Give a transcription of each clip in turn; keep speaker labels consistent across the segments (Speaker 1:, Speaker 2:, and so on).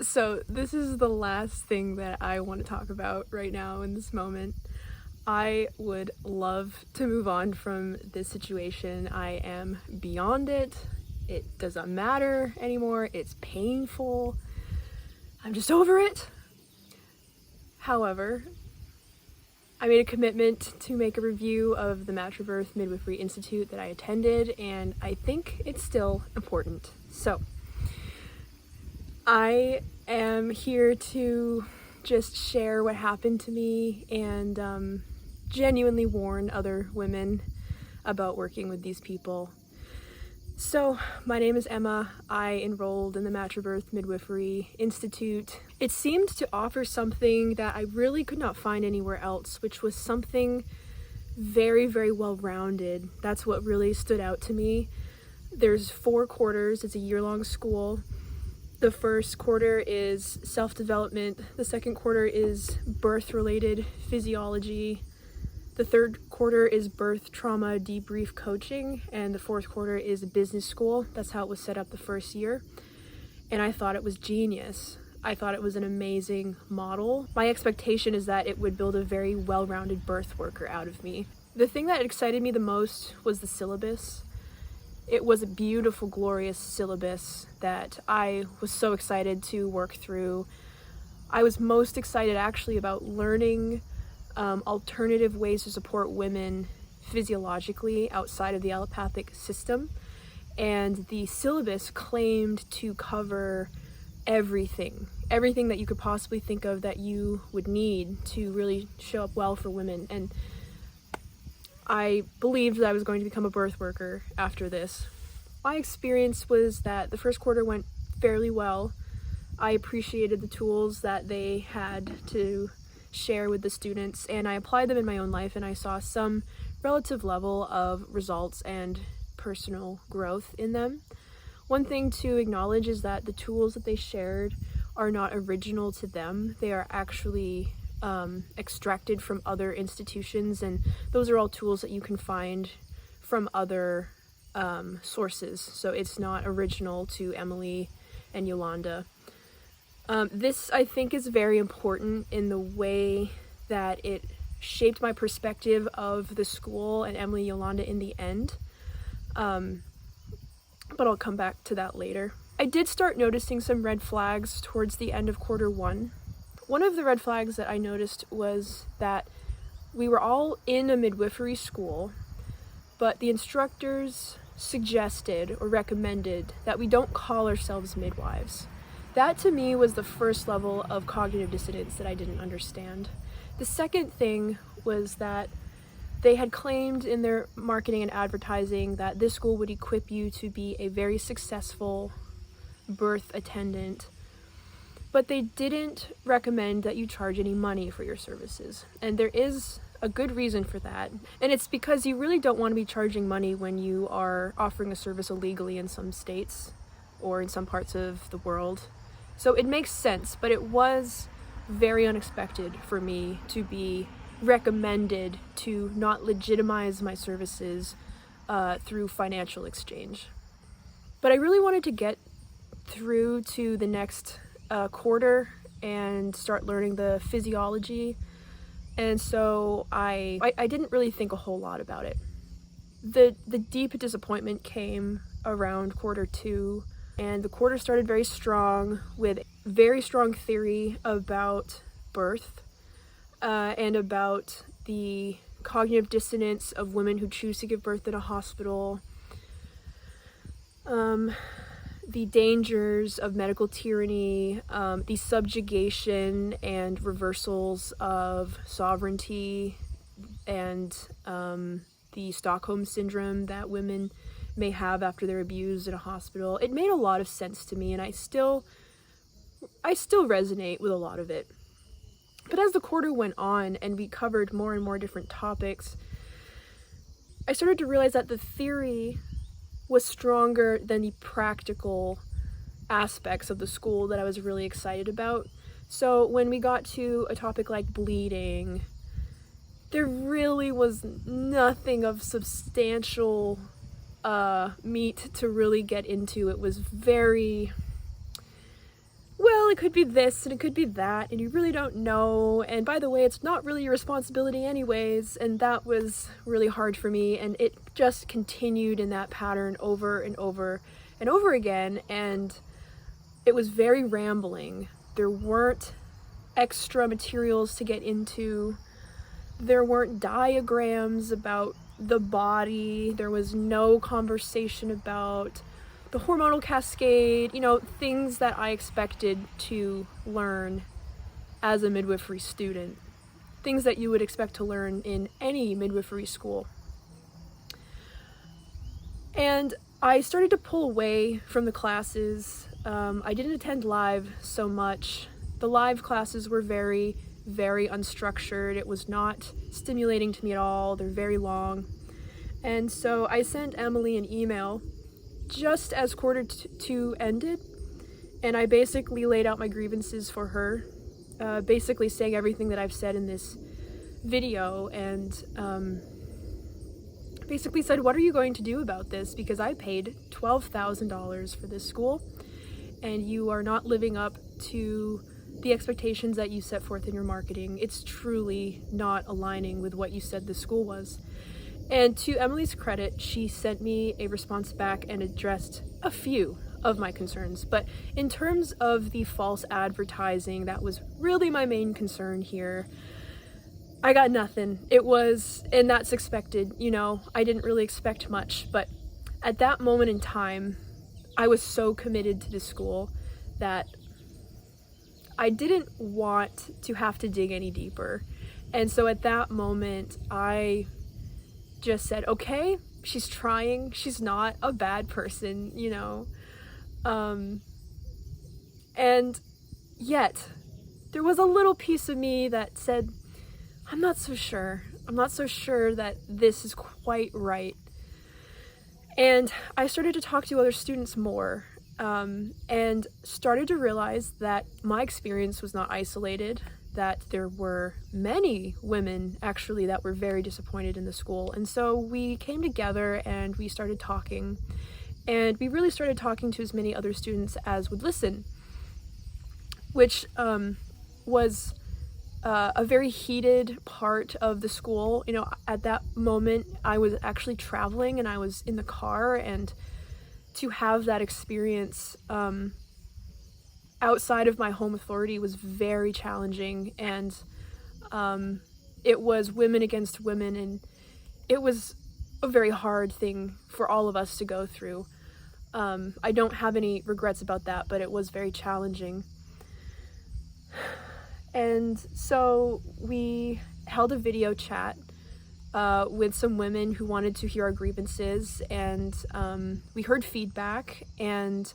Speaker 1: So this is the last thing that I want to talk about right now in this moment. I would love to move on from this situation. I am beyond it. It doesn't matter anymore. It's painful. I'm just over it. However, I made a commitment to make a review of the Matribirth Midwifery Institute that I attended, and I think it's still important. So, I am here to just share what happened to me and genuinely warn other women about working with these people. So, my name is Emma. I enrolled in the Matribirth Midwifery Institute. It seemed to offer something that I really could not find anywhere else, which was something very, very well-rounded. That's what really stood out to me. There's 4 quarters. It's a year-long school. The first quarter is self-development. The second quarter is birth-related physiology. The third quarter is birth trauma debrief coaching, and the fourth quarter is business school. That's how it was set up the first year. And I thought it was genius. I thought it was an amazing model. My expectation is that it would build a very well-rounded birth worker out of me. The thing that excited me the most was the syllabus. It was a beautiful, glorious syllabus that I was so excited to work through. I was most excited actually about learning alternative ways to support women physiologically outside of the allopathic system. And the syllabus claimed to cover everything that you could possibly think of that you would need to really show up well for women. And I believed that I was going to become a birth worker after this. My experience was that the first quarter went fairly well. I appreciated the tools that they had to share with the students, and I applied them in my own life, and I saw some relative level of results and personal growth in them. One thing to acknowledge is that the tools that they shared are not original to them. They are actually extracted from other institutions, and those are all tools that you can find from other sources. So it's not original to Emily and Yolanda. This, I think, is very important in the way that it shaped my perspective of the school and Emily and Yolanda in the end. But I'll come back to that later. I did start noticing some red flags towards the end of quarter 1. One of the red flags that I noticed was that we were all in a midwifery school, but the instructors suggested or recommended that we don't call ourselves midwives. That to me was the first level of cognitive dissonance that I didn't understand. The second thing was that they had claimed in their marketing and advertising that this school would equip you to be a very successful birth attendant, but they didn't recommend that you charge any money for your services. And there is a good reason for that. And it's because you really don't want to be charging money when you are offering a service illegally in some states or in some parts of the world. So it makes sense, but it was very unexpected for me to be recommended to not legitimize my services through financial exchange. But I really wanted to get through to the next quarter and start learning the physiology, and so I didn't really think a whole lot about it. The deep disappointment came around quarter 2. And the quarter started very strong with very strong theory about birth and about the cognitive dissonance of women who choose to give birth in a hospital, the dangers of medical tyranny, the subjugation and reversals of sovereignty, and the Stockholm syndrome that women may have after they're abused in a hospital. It made a lot of sense to me, and I still resonate with a lot of it. But as the quarter went on and we covered more and more different topics, I started to realize that the theory was stronger than the practical aspects of the school that I was really excited about. So when we got to a topic like bleeding, there really was nothing of substantial meat to really get into. It was very, well, well, it could be this and it could be that, and you really don't know, and by the way, it's not really your responsibility anyways. And that was really hard for me, and it just continued in that pattern over and over and over again, and it was very rambling. There weren't extra materials to get into. There weren't diagrams about the body. There was no conversation about the hormonal cascade, things that I expected to learn as a midwifery student, things that you would expect to learn in any midwifery school. And I started to pull away from the classes. I didn't attend live so much. The live classes were very, very unstructured. It was not stimulating to me at all. They're very long. And so I sent Emily an email just as quarter two ended, and I basically laid out my grievances for her, basically saying everything that I've said in this video, and basically said, what are you going to do about this? Because I paid $12,000 for this school, and you are not living up to the expectations that you set forth in your marketing. It's truly not aligning with what you said the school was. And to Emily's credit, she sent me a response back and addressed a few of my concerns. But in terms of the false advertising, that was really my main concern here. I got nothing. And that's expected, I didn't really expect much. But at that moment in time, I was so committed to the school that I didn't want to have to dig any deeper. And so at that moment, I just said, okay, she's trying, she's not a bad person, and yet there was a little piece of me that said, I'm not so sure that this is quite right. And I started to talk to other students more, and started to realize that my experience was not isolated, that there were many women actually that were very disappointed in the school. And so we came together and we started talking, and we really started talking to as many other students as would listen, which was a very heated part of the school. At that moment I was actually traveling and I was in the car, and to have that experience outside of my home authority was very challenging, and it was women against women, and it was a very hard thing for all of us to go through. I don't have any regrets about that, but it was very challenging. And so we held a video chat with some women who wanted to hear our grievances, and we heard feedback, and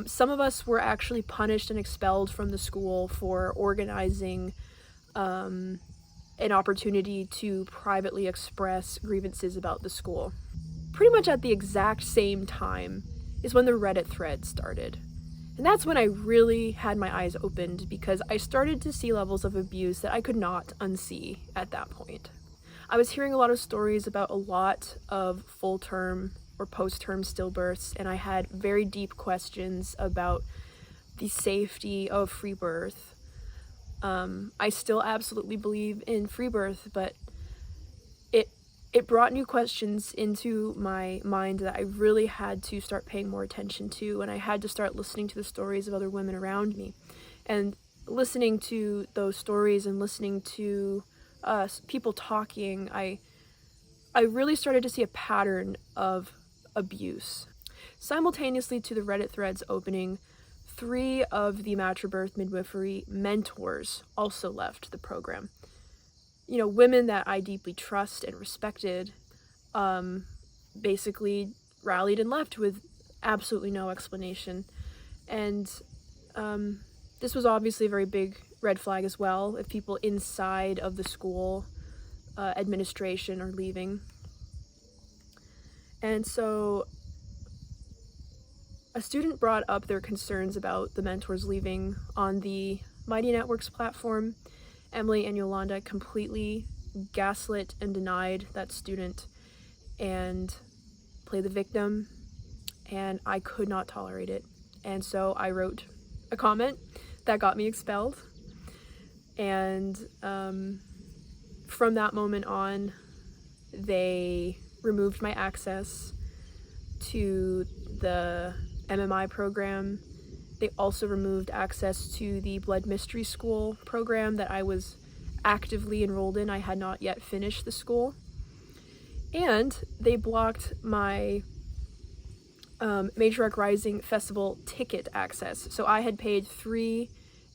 Speaker 1: some of us were actually punished and expelled from the school for organizing an opportunity to privately express grievances about the school. Pretty much at the exact same time is when the Reddit thread started. And that's when I really had my eyes opened, because I started to see levels of abuse that I could not unsee at that point. I was hearing a lot of stories about a lot of full-term or post-term stillbirths, and I had very deep questions about the safety of free birth. I still absolutely believe in free birth, but it brought new questions into my mind that I really had to start paying more attention to, and I had to start listening to the stories of other women around me. And listening to those stories and listening to people talking, I really started to see a pattern of abuse. Simultaneously to the Reddit threads opening, 3 of the Matribirth midwifery mentors also left the program. Women that I deeply trust and respected, basically rallied and left with absolutely no explanation. And this was obviously a very big red flag as well, if people inside of the school administration are leaving. And so a student brought up their concerns about the mentors leaving on the Mighty Networks platform. Emily and Yolanda completely gaslit and denied that student and played the victim, and I could not tolerate it. And so I wrote a comment that got me expelled. And from that moment on, they removed my access to the MMI program. They also removed access to the Blood Mystery School program that I was actively enrolled in. I had not yet finished the school. And they blocked my Matriarch Rising Festival ticket access. So I had paid 3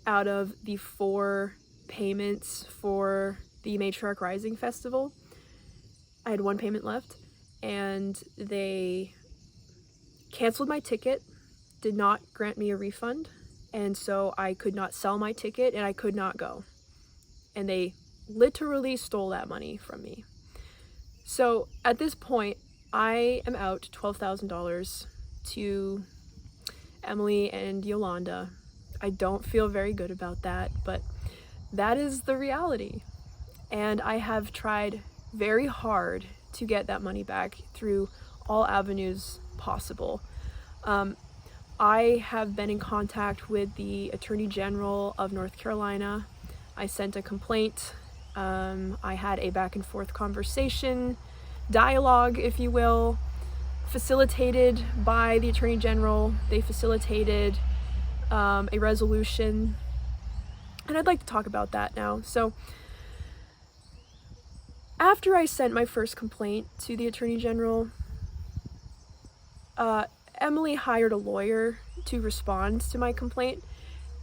Speaker 1: out of the 4 payments for the Matriarch Rising Festival. I had 1 payment left, and they canceled my ticket, did not grant me a refund, and so I could not sell my ticket and I could not go. And they literally stole that money from me. So at this point, I am out $12,000 to Emily and Yolanda. I don't feel very good about that, but that is the reality. And I have tried very hard to get that money back through all avenues possible. I have been in contact with the Attorney General of North Carolina. I sent a complaint. I had a back and forth conversation, dialogue, if you will, facilitated by the Attorney General. They facilitated a resolution, and I'd like to talk about that now. So after I sent my first complaint to the Attorney General, Emily hired a lawyer to respond to my complaint,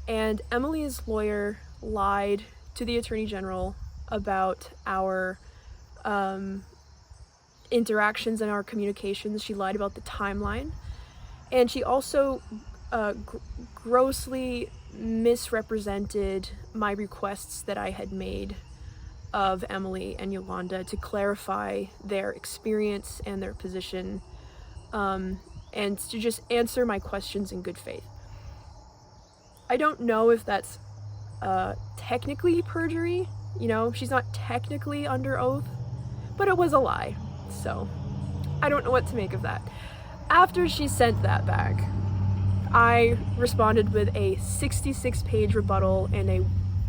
Speaker 1: and Emily's lawyer lied to the Attorney General about our interactions and our communications. She lied about the timeline, and she also grossly misrepresented my requests that I had made of Emily and Yolanda to clarify their experience and their position, and to just answer my questions in good faith. I don't know if that's technically perjury, you know, she's not technically under oath, but it was a lie, so I don't know what to make of that. After she sent that back, I responded with a 66-page rebuttal and a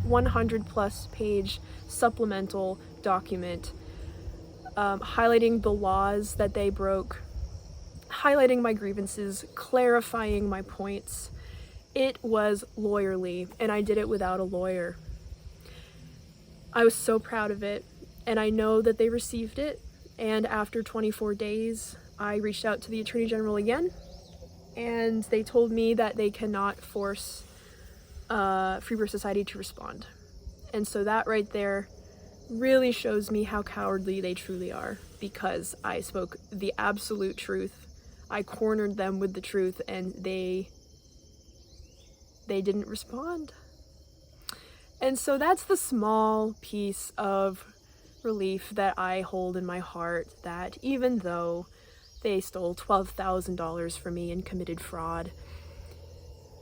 Speaker 1: 100+ page supplemental document, highlighting the laws that they broke, highlighting my grievances, clarifying my points. It was lawyerly, and I did it without a lawyer. I was so proud of it, and I know that they received it, and after 24 days, I reached out to the Attorney General again, and they told me that they cannot force Free Birth Society to respond. And so that right there really shows me how cowardly they truly are, because I spoke the absolute truth. I cornered them with the truth, and they didn't respond. And so that's the small piece of relief that I hold in my heart, that even though they stole $12,000 from me and committed fraud,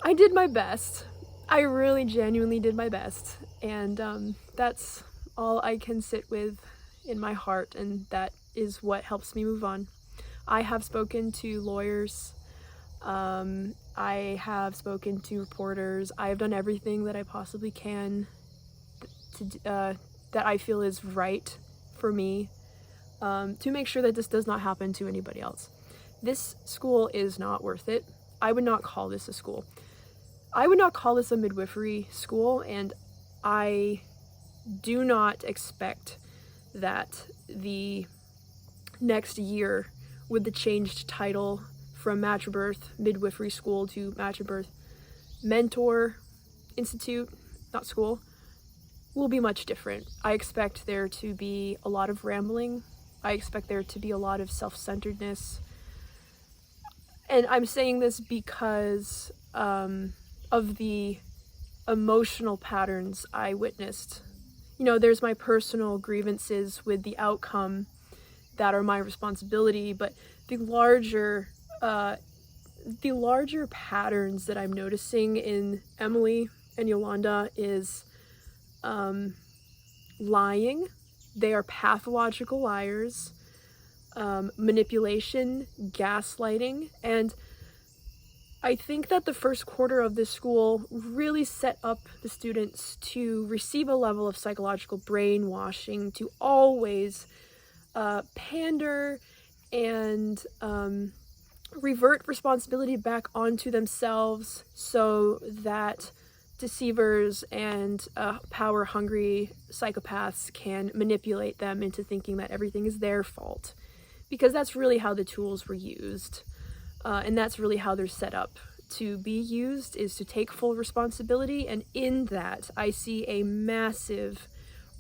Speaker 1: I did my best. I really genuinely did my best, and that's all I can sit with in my heart, and that is what helps me move on. I have spoken to lawyers, I have spoken to reporters. I have done everything that I possibly can to that I feel is right for me, to make sure that this does not happen to anybody else. This school is not worth it. I would not call this a school. I would not call this a midwifery school, and I do not expect that the next year, with the changed title from Matribirth Midwifery School to Matribirth Mentor Institute, not school, will be much different. I expect there to be a lot of rambling. I expect there to be a lot of self-centeredness. And I'm saying this because of the emotional patterns I witnessed. You know, there's my personal grievances with the outcome that are my responsibility, but the larger patterns that I'm noticing in Emily and Yolanda is lying. They are pathological liars, manipulation, gaslighting, and I think that the first quarter of this school really set up the students to receive a level of psychological brainwashing to always pander and revert responsibility back onto themselves so that deceivers and power-hungry psychopaths can manipulate them into thinking that everything is their fault. Because that's really how the tools were used. And that's really how they're set up to be used, is to take full responsibility. And in that, I see a massive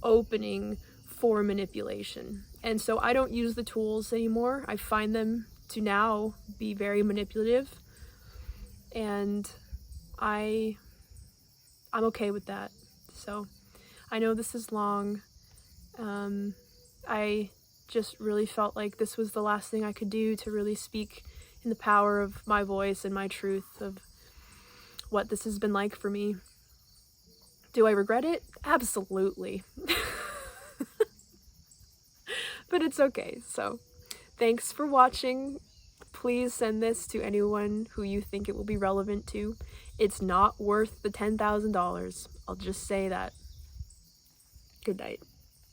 Speaker 1: opening for manipulation. And so I don't use the tools anymore. I find them to now be very manipulative. And I'm okay with that. So I know this is long. I just really felt like this was the last thing I could do to really speak in the power of my voice and my truth of what this has been like for me. Do I regret it? Absolutely. But it's okay. So thanks for watching. Please send this to anyone who you think it will be relevant to. It's not worth the $10,000. I'll just say that. Good night.